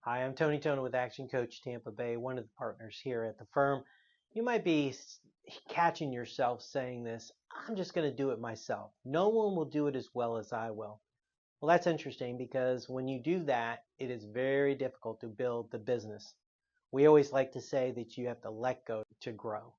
Hi, I'm Tony Tona with Action Coach Tampa Bay, one of the partners here at the firm. You might be catching yourself saying this, I'm just going to do it myself. No one will do it as well as I will. Well, that's interesting because when you do that, it is very difficult to build the business. We always like to say that you have to let go to grow.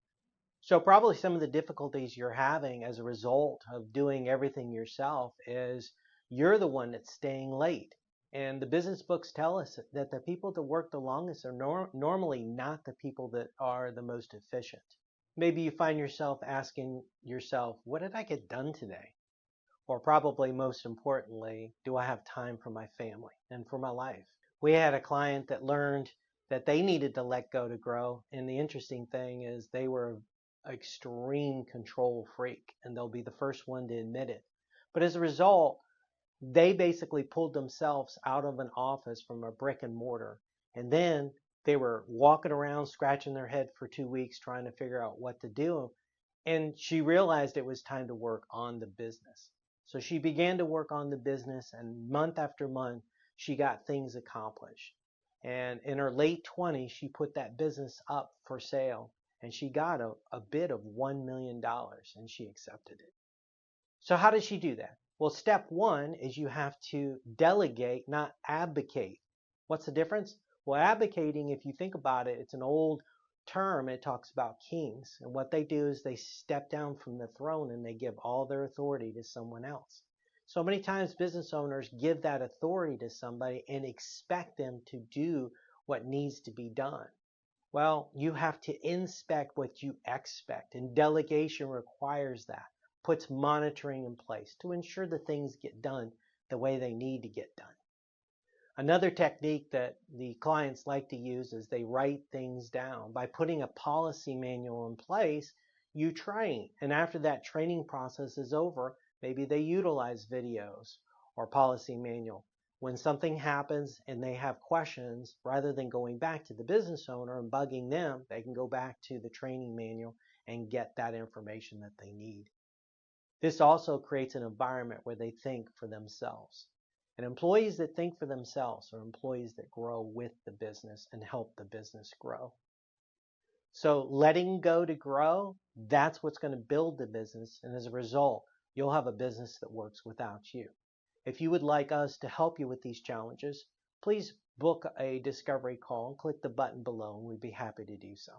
So probably some of the difficulties you're having as a result of doing everything yourself is you're the one that's staying late. And the business books tell us that the people that work the longest are normally not the people that are the most efficient. Maybe you find yourself asking yourself, what did I get done today? Or probably most importantly, do I have time for my family and for my life? We had a client that learned that they needed to let go to grow. And the interesting thing is they were an extreme control freak, and they'll be the first one to admit it. But as a result, they basically pulled themselves out of an office from a brick and mortar. And then they were walking around scratching their head for 2 weeks trying to figure out what to do. And she realized it was time to work on the business. So she began to work on the business, and month after month, she got things accomplished. And in her late 20s, she put that business up for sale, and she got a bid of $1 million, and she accepted it. So how did she do that? Well, step one is you have to delegate, not abdicate. What's the difference? Well, abdicating, if you think about it, it's an old term. It talks about kings. And what they do is they step down from the throne and they give all their authority to someone else. So many times business owners give that authority to somebody and expect them to do what needs to be done. Well, you have to inspect what you expect, and delegation requires that, puts monitoring in place to ensure the things get done the way they need to get done. Another technique that the clients like to use is they write things down. By putting a policy manual in place, you train. And after that training process is over, maybe they utilize videos or policy manual. When something happens and they have questions, rather than going back to the business owner and bugging them, they can go back to the training manual and get that information that they need. This also creates an environment where they think for themselves. And employees that think for themselves are employees that grow with the business and help the business grow. So letting go to grow, that's what's going to build the business. And as a result, you'll have a business that works without you. If you would like us to help you with these challenges, please book a discovery call and click the button below, and we'd be happy to do so.